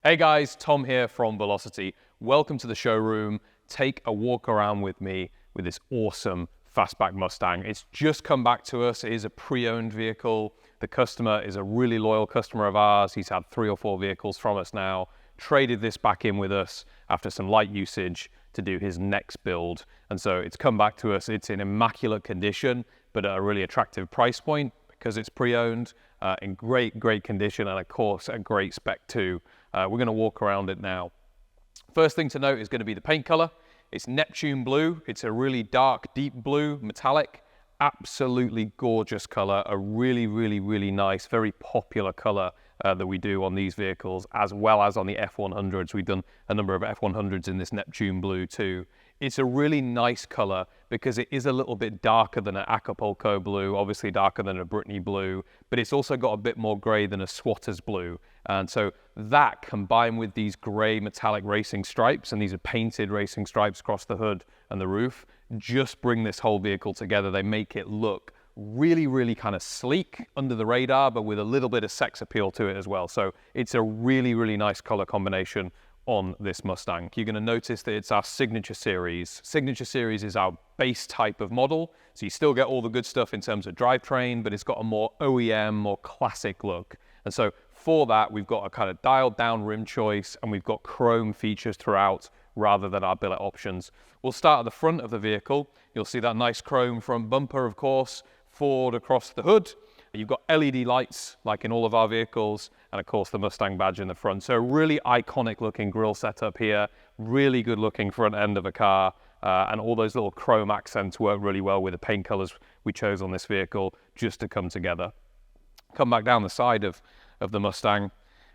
Hey guys, Tom here from Velocity. Welcome to the showroom. Take a walk around with me with this awesome Fastback Mustang. It's just come back to us. It is a pre-owned vehicle. The customer is a really loyal customer of ours. He's had 3 or 4 vehicles from us now. Traded this back in with us after some light usage to do his next build. And so it's come back to us. It's in immaculate condition, but at a really attractive price point because it's pre-owned, in great condition, and of course a great spec too. We're going to walk around it now. First thing to note is going to be the paint color. It's Neptune blue. It's a really dark, deep blue, metallic, absolutely gorgeous color. A really nice, very popular color that we do on these vehicles, as well as on the F100s. We've done a number of F100s in this Neptune blue too. It's a really nice color because it is a little bit darker than an Acapulco blue, obviously darker than a Brittany blue, but it's also got a bit more gray than a Swatters blue. And so that combined with these gray metallic racing stripes, and these are painted racing stripes across the hood and the roof, just bring this whole vehicle together. They make it look really kind of sleek under the radar, but with a little bit of sex appeal to it as well. So it's a really nice color combination on this Mustang. You're going to notice that it's our Signature Series. Signature Series is our base type of model, so you still get all the good stuff in terms of drivetrain, but it's got a more OEM, more classic look. And so for that, we've got a kind of dialed down rim choice, and we've got chrome features throughout rather than our billet options. We'll start at the front of the vehicle. You'll see that nice chrome front bumper, of course, Ford across the hood. You've got LED lights like in all of our vehicles, and of course the Mustang badge in the front. So really iconic looking grille setup here, really good looking front end of a car, and all those little chrome accents work really well with the paint colors we chose on this vehicle just to come together. Come back down the side of the Mustang,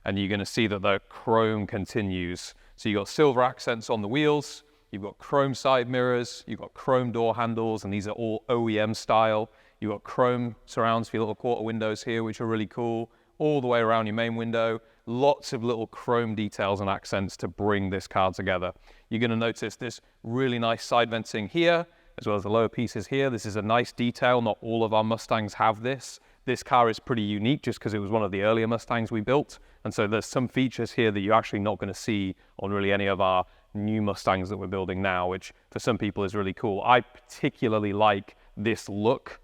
and you're going to see that the chrome continues. So you've got silver accents on the wheels, you've got chrome side mirrors, you've got chrome door handles, and these are all OEM style. You've got chrome surrounds for your little quarter windows here, which are really cool, all the way around your main window. Lots of little chrome details and accents to bring this car together. You're going to notice this really nice side venting here, as well as the lower pieces here. This is a nice detail. Not all of our Mustangs have this. This car is pretty unique just because it was one of the earlier Mustangs we built. And so there's some features here that you're actually not going to see on really any of our new Mustangs that we're building now, which for some people is really cool. I particularly like this look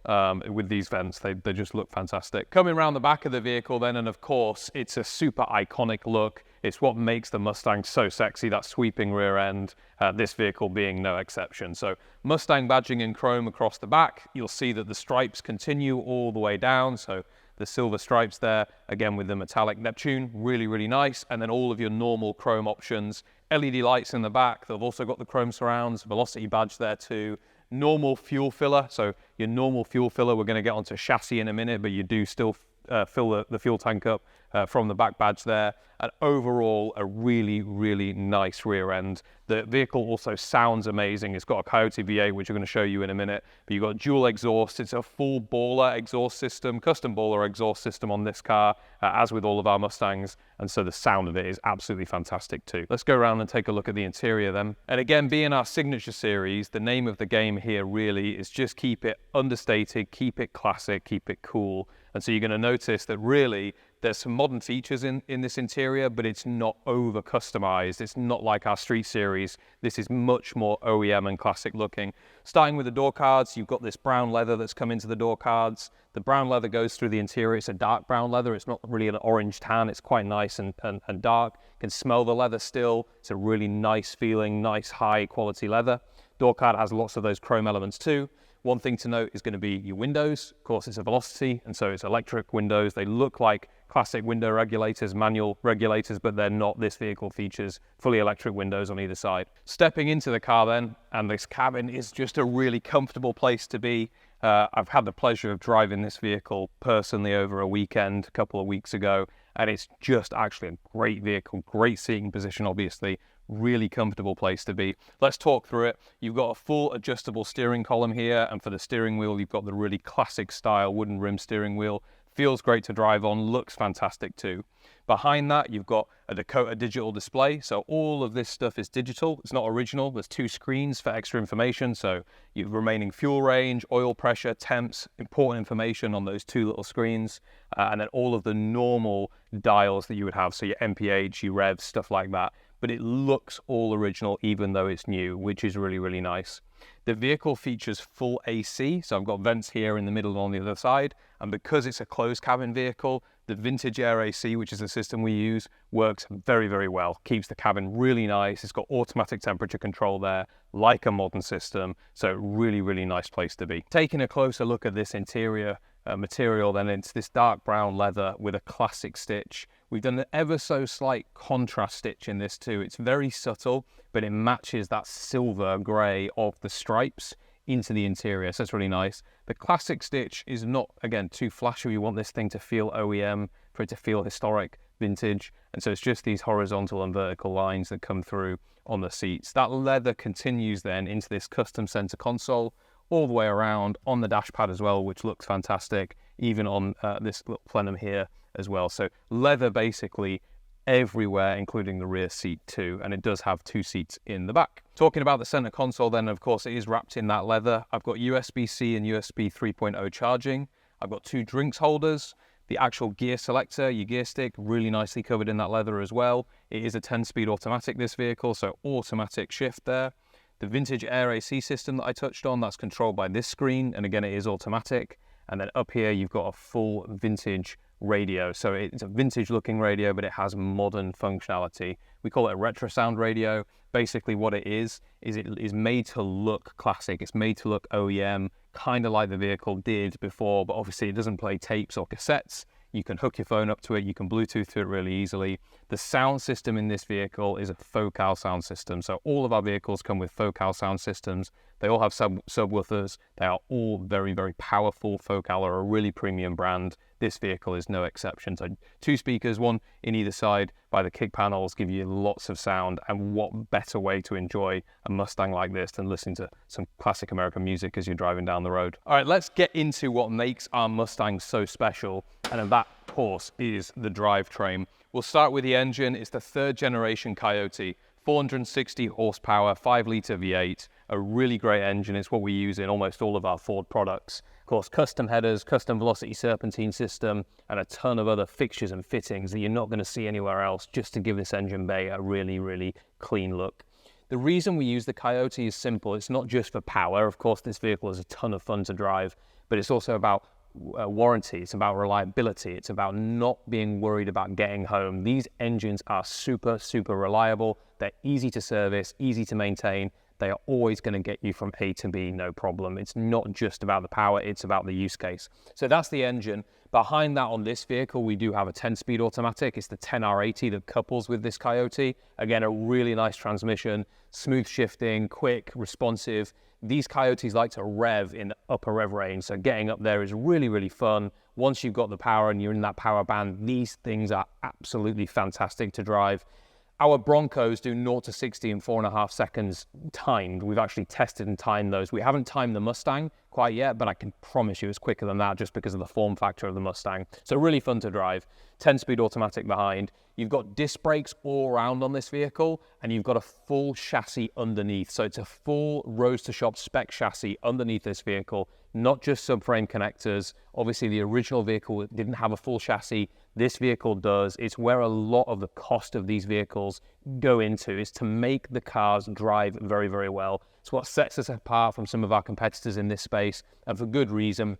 with these vents. They just look fantastic. Coming around the back of the vehicle then, and of course it's a super iconic look. It's what makes the Mustang so sexy, that sweeping rear end, this vehicle being no exception. So Mustang badging in chrome across the back. You'll see that the stripes continue all the way down, so the silver stripes there, again with the metallic Neptune, really nice. And then all of your normal chrome options, LED lights in the back. They've also got the chrome surrounds, Velocity badge there too. Normal fuel filler, so your normal fuel filler, we're going to get onto chassis in a minute, but you do still fill the fuel tank up from the back badge there. And overall, a really nice rear end. The vehicle also sounds amazing. It's got a Coyote V8, which I'm going to show you in a minute, but you've got dual exhaust. It's a full baller exhaust system, custom baller exhaust system on this car, as with all of our Mustangs, and so the sound of it is absolutely fantastic too. Let's go around and take a look at the interior then. And again, being our Signature Series, the name of the game here really is just keep it understated, keep it classic, keep it cool. And so you're going to notice that really there's some modern features in this interior, but it's not over customized. It's not like our Street Series. This is much more OEM and classic looking. Starting with the door cards, you've got this brown leather that's come into the door cards. The brown leather goes through the interior. It's a dark brown leather. It's not really an orange tan. It's quite nice and dark. You can smell the leather still. It's a really nice feeling, nice high quality leather. Door card has lots of those chrome elements too. One thing to note is going to be your windows. Of course, it's a Velocity, and so it's electric windows. They look like classic window regulators, manual regulators, but they're not. This vehicle features fully electric windows on either side. Stepping into the car then, and this cabin is just a really comfortable place to be. I've had the pleasure of driving this vehicle personally over a weekend a couple of weeks ago, and it's just actually a great vehicle, great seating position, obviously. Really comfortable place to be. Let's talk through it. You've got a full adjustable steering column here, and for the steering wheel, you've got the really classic style wooden rim steering wheel. feels great to drive on, looks fantastic too. Behind that, you've got a Dakota digital display. So all of this stuff is digital. It's not original. There's 2 screens for extra information. So your remaining fuel range, oil pressure, temps, important information on those 2 little screens. And then all of the normal dials that you would have. So your MPH, your revs, stuff like that. But it looks all original, even though it's new, which is really, really nice. The vehicle features full AC, so I've got vents here in the middle and on the other side, and because it's a closed cabin vehicle, the vintage air AC, which is the system we use, works very, very well. Keeps the cabin really nice. It's got automatic temperature control there, like a modern system, so really, really nice place to be. Taking a closer look at this interior material, then it's this dark brown leather with a classic stitch. We've done an ever so slight contrast stitch in this too. It's very subtle, but it matches that silver grey of the stripes into the interior, so it's really nice. The classic stitch is not, again, too flashy. We want this thing to feel OEM, for it to feel historic, vintage, and so it's just these horizontal and vertical lines that come through on the seats. That leather continues then into this custom center console, all the way around on the dash pad as well, which looks fantastic, even on this little plenum here as well. So leather basically everywhere, including the rear seat too, and it does have 2 seats in the back. Talking about the center console then, of course, it is wrapped in that leather. I've got USB-C and USB 3.0 charging. I've got 2 drinks holders. The actual gear selector, your gear stick, really nicely covered in that leather as well. It is a 10-speed automatic, this vehicle, so automatic shift there. The vintage air AC system that I touched on, that's controlled by this screen, and again, it is automatic. And then up here, you've got a full vintage radio. So it's a vintage looking radio, but it has modern functionality. We call it a retro sound radio. Basically what it is it is made to look classic. It's made to look OEM, kind of like the vehicle did before, but obviously it doesn't play tapes or cassettes. You can hook your phone up to it. You can Bluetooth to it really easily. The sound system in this vehicle is a Focal sound system. So all of our vehicles come with Focal sound systems. They all have subwoofers. They are all very, very powerful. Focal are a really premium brand. This vehicle is no exception. So 2 speakers, 1 in either side by the kick panels, give you lots of sound. And what better way to enjoy a Mustang like this than listening to some classic American music as you're driving down the road. All right, let's get into what makes our Mustang so special. And that, of course, is the drivetrain. We'll start with the engine. It's the 3rd generation Coyote, 460 horsepower, 5-litre V8, a really great engine. It's what we use in almost all of our Ford products. Of course, custom headers, custom velocity serpentine system, and a ton of other fixtures and fittings that you're not going to see anywhere else, just to give this engine bay a really, really clean look. The reason we use the Coyote is simple. It's not just for power. Of course, this vehicle is a ton of fun to drive, but it's also about warranty. It's about reliability. It's about not being worried about getting home. These engines are super, super reliable. They're easy to service, easy to maintain. They are always going to get you from A to B, no problem. It's not just about the power, it's about the use case. So that's the engine. Behind that on this vehicle, we do have a 10-speed automatic. It's the 10R80 that couples with this Coyote. Again, a really nice transmission, smooth shifting, quick, responsive. These Coyotes like to rev in the upper rev range, so getting up there is really, really fun. Once you've got the power and you're in that power band, these things are absolutely fantastic to drive. Our Broncos do 0 to 60 in 4.5 seconds timed. We've actually tested and timed those. We haven't timed the Mustang quite yet, but I can promise you it's quicker than that just because of the form factor of the Mustang. So really fun to drive. 10-speed automatic behind. You've got disc brakes all around on this vehicle, and you've got a full chassis underneath. So it's a full Roadster Shop Spec Chassis underneath this vehicle, not just subframe connectors. Obviously, the original vehicle didn't have a full chassis. This vehicle does. It's where a lot of the cost of these vehicles go into, is to make the cars drive very, very well. It's what sets us apart from some of our competitors in this space, and for good reason,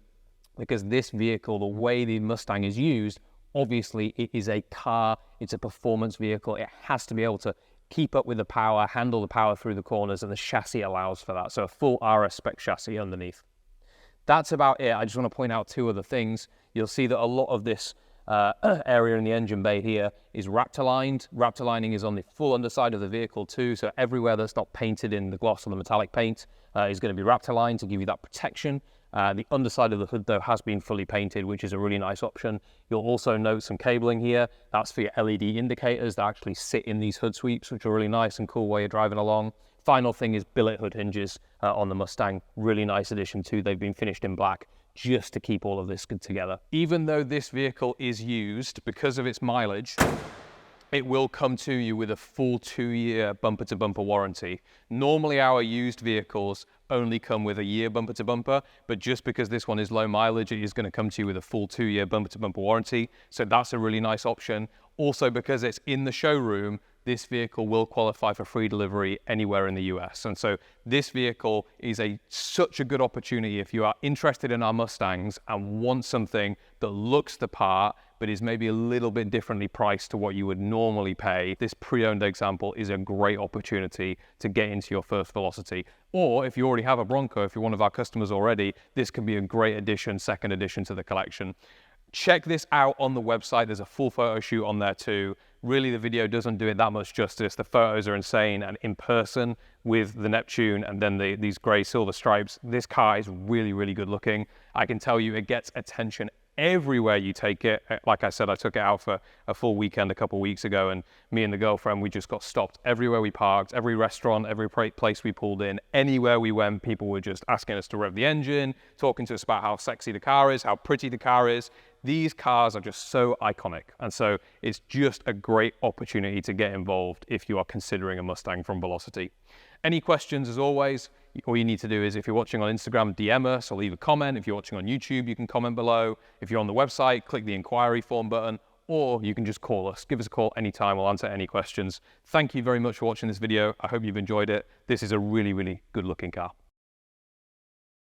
because this vehicle, the way the Mustang is used, obviously it is a car, it's a performance vehicle. It has to be able to keep up with the power, handle the power through the corners, and the chassis allows for that. So a full RS spec chassis underneath. That's about it. I just want to point out 2 other things. You'll see that a lot of this area in the engine bay here is wrapped aligned. Wrapped aligning is on the full underside of the vehicle too, so everywhere that's not painted in the gloss or the metallic paint is going to be wrapped aligned to give you that protection. The underside of the hood though has been fully painted, which is a really nice option. You'll also note some cabling here. That's for your LED indicators that actually sit in these hood sweeps, which are really nice and cool while you're driving along. Final thing is billet hood hinges on the Mustang. Really nice addition too. They've been finished in black just to keep all of this good together. Even though this vehicle is used, because of its mileage, it will come to you with a full 2-year bumper-to-bumper warranty. Normally our used vehicles only come with a year bumper-to-bumper, but just because this one is low mileage, it is going to come to you with a full 2-year bumper-to-bumper warranty. So that's a really nice option. Also, because it's in the showroom, this vehicle will qualify for free delivery anywhere in the US. And so this vehicle is such a good opportunity if you are interested in our Mustangs and want something that looks the part, but is maybe a little bit differently priced to what you would normally pay. This pre-owned example is a great opportunity to get into your first Velocity. Or if you already have a Bronco, if you're one of our customers already, this can be a great addition, second addition to the collection. Check this out on the website. There's a full photo shoot on there too. Really, the video doesn't do it that much justice. The photos are insane, and in person with the Neptune and then these gray silver stripes, this car is really, really good looking. I can tell you it gets attention everywhere you take it. Like I said, I took it out for a full weekend a couple of weeks ago, and me and the girlfriend, we just got stopped everywhere we parked, every restaurant, every place we pulled in, anywhere we went, people were just asking us to rev the engine, talking to us about how sexy the car is, how pretty the car is. These cars are just so iconic, and so it's just a great opportunity to get involved if you are considering a Mustang from Velocity. Any questions, as always, all you need to do is, if you're watching on Instagram, DM us or leave a comment. If you're watching on YouTube, you can comment below. If you're on the website, click the inquiry form button, or you can just call us. Give us a call anytime. We'll answer any questions. Thank you very much for watching this video. I hope you've enjoyed it. This is a really, really good looking car.